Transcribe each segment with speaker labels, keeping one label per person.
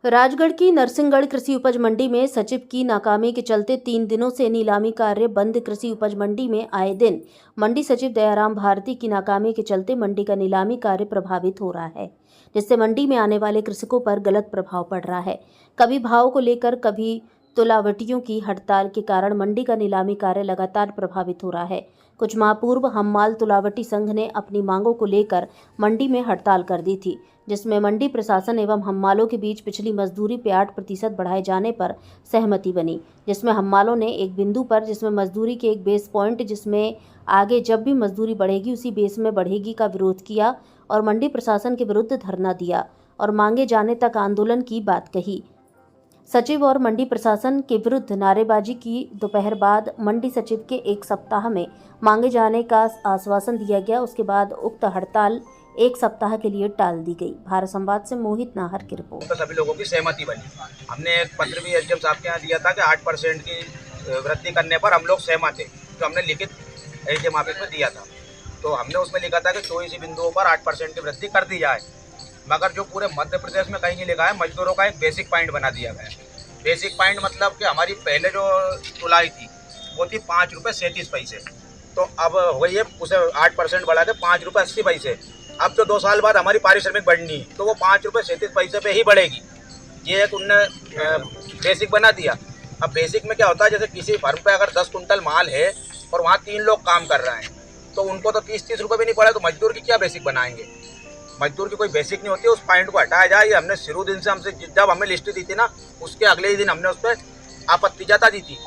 Speaker 1: राजगढ़ की नरसिंहगढ़ कृषि उपज मंडी में सचिव की नाकामी के चलते 3 दिनों से नीलामी कार्य बंद। कृषि उपज मंडी में आए दिन मंडी सचिव दयाराम भारती की नाकामी के चलते मंडी का नीलामी कार्य प्रभावित हो रहा है, जिससे मंडी में आने वाले कृषकों पर गलत प्रभाव पड़ रहा है। कभी भाव को लेकर, कभी तुलावटियों की हड़ताल के कारण मंडी का नीलामी कार्य लगातार प्रभावित हो रहा है। कुछ माह पूर्व हम्माल तुलावटी संघ ने अपनी मांगों को लेकर मंडी में हड़ताल कर दी थी, जिसमें मंडी प्रशासन एवं हम्मालों के बीच पिछली मजदूरी पे 8% बढ़ाए जाने पर सहमति बनी, जिसमें हम्मालों ने एक बिंदु पर, जिसमें मजदूरी के एक बेस पॉइंट, जिसमें आगे जब भी मजदूरी बढ़ेगी उसी बेस में बढ़ेगी, का विरोध किया और मंडी प्रशासन के विरुद्ध धरना दिया और मांगे जाने तक आंदोलन की बात कही। सचिव और मंडी प्रशासन के विरुद्ध नारेबाजी की। दोपहर बाद मंडी सचिव के 1 सप्ताह में मांगे जाने का आश्वासन दिया गया। उसके बाद उक्त हड़ताल 1 सप्ताह के लिए टाल दी गई। भारत संवाद से मोहित नाहर की रिपोर्ट।
Speaker 2: तो सभी लोगों की सहमति बनी। हमने एक पत्र भी एसडीएम साहब के यहाँ दिया था कि 8% की वृद्धि करने पर हम लोग सहमत थे, जो हमने लिखित एसडीएम ऑफिस में दिया था। तो हमने उसमें लिखा था कि 24 बिंदुओं पर 8% की वृद्धि कर दी जाए, मगर जो पूरे मध्य प्रदेश में कहीं नहीं लिखा है, मजदूरों का एक बेसिक पॉइंट बना दिया गया है। बेसिक पॉइंट मतलब कि हमारी पहले जो तुलाई थी वो थी 5 रुपये 37 पैसे, तो अब हो गई है, उसे 8% बढ़ा के 5 रुपये 80 पैसे। अब जो 2 साल बाद हमारी पारिश्रमिक बढ़नी है तो वो 5 रुपये 37 पैसे पे ही बढ़ेगी। ये एक उनने बेसिक बना दिया। अब बेसिक में क्या होता है, जैसे किसी फर्म पे अगर 10 कुंटल माल है और वहाँ 3 लोग काम कर रहे हैं तो उनको तो 30-30 रुपये भी नहीं पड़े, तो मजदूर की क्या बेसिक बनाएंगे? मजदूर की कोई बेसिक नहीं होती है। उस पॉइंट को हटाया जाए। ये हमने शुरू दिन से, हमसे जब हमें लिस्ट दी थी ना, उसके अगले ही दिन हमने उस पर आपत्ति जता दी थी,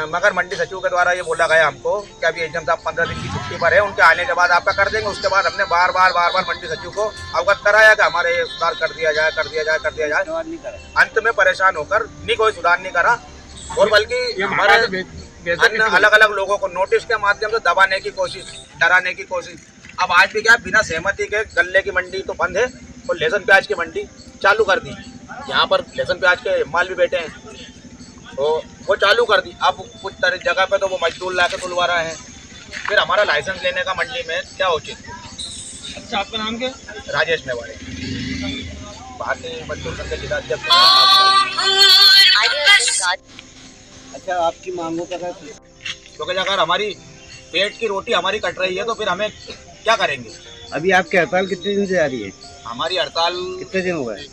Speaker 2: मगर मंडी सचिव के द्वारा ये बोला गया हमको कि अभी एसडीएम साहब 15 दिन की छुट्टी पर है, उनके आने के बाद आपका कर देंगे। उसके बाद हमने बार बार मंडी सचिव को अवगत कराया कि हमारे सुधार कर दिया जाए। अंत में परेशान होकर नहीं कोई सुधार नहीं करा, और बल्कि हमारे अन्य अलग अलग लोगों को नोटिस के माध्यम से दबाने की कोशिश, डराने की कोशिश। अब आज भी क्या, बिना सहमति के गल्ले की मंडी तो बंद है और लहसुन प्याज की मंडी चालू कर दी। यहाँ पर लहसुन प्याज के माल भी बैठे हैं, तो वो चालू कर दी। अब कुछ जगह पे तो वो मजदूर ला के तुलवा रहे हैं। फिर हमारा लाइसेंस लेने का मंडी में क्या उचित?
Speaker 3: अच्छा, आपका नाम क्या?
Speaker 2: राजेश मेवाड़े, भारतीय मजदूर संघ के जिलाध्यक्ष।
Speaker 3: अच्छा, आपकी मांगों का
Speaker 2: क्योंकि अगर हमारी पेट की रोटी हमारी कट रही है तो फिर हमें क्या करेंगे?
Speaker 3: अभी आपकी हड़ताल कितने दिन से जा रही है?
Speaker 2: हमारी हड़ताल
Speaker 3: कितने दिन हो गए?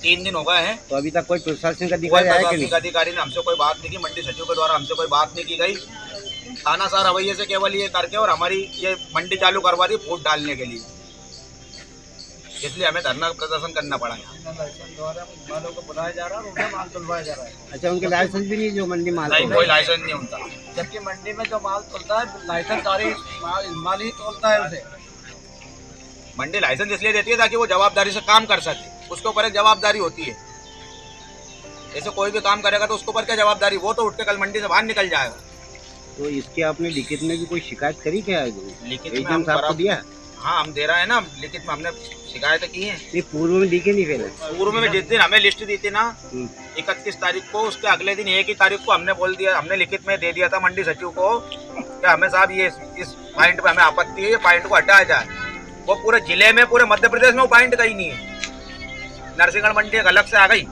Speaker 2: 3 दिन हो गए हैं।
Speaker 3: तो अभी तक कोई प्रशासनिक अधिकारी आया कि नहीं?
Speaker 2: अधिकारी ने हमसे कोई बात नहीं की, मंडी सचिव के द्वारा हमसे कोई बात नहीं की गई। तानाशाह रवैये से केवल ये करके और हमारी ये मंडी चालू करवा दी फूट डालने के लिए, इसलिए हमें धरना प्रदर्शन करना पड़ा।
Speaker 3: मालों को बुलाया जा रहा है और उन्हें माल तुलवाया जा रहा है। अच्छा, उनके लाइसेंस भी नहीं है जो मंडी माल?
Speaker 2: नहीं, कोई लाइसेंस नहीं उनका।
Speaker 3: जबकि मंडी में जो माल तुलता है लाइसेंसदारी माल ही तोलता है उसे।
Speaker 2: मंडी लाइसेंस इसलिए देती है ताकि वो जवाबदारी से काम कर सके, उसके ऊपर एक जवाबदारी होती है। ऐसे कोई भी काम करेगा तो उसके ऊपर क्या जवाबदारी? वो तो उठ के कल मंडी से बाहर निकल जाएगा।
Speaker 3: तो इसके आपने लिखित में भी कोई शिकायत करी क्या?
Speaker 2: लिखित में हम आपको दिया? हाँ, हम दे रहे हैं ना, लिखित में हमने शिकायतें की हैं।
Speaker 3: नहीं, पूर्व में दिखे नहीं? पहले
Speaker 2: पूर्व में जिस दिन हमें लिस्ट दी थी ना 31 तारीख को, उसके अगले दिन 1 ही तारीख को हमने बोल दिया, हमने लिखित में दे दिया था मंडी सचिव को कि हमें साहब ये इस पॉइंट पे हमें आपत्ति है, ये पॉइंट को हटाया जाए। वो पूरे जिले में, पूरे मध्य प्रदेश में वो पॉइंट कहीं नहीं है। नरसिंहगढ़ मंडी एक अलग से आ गई।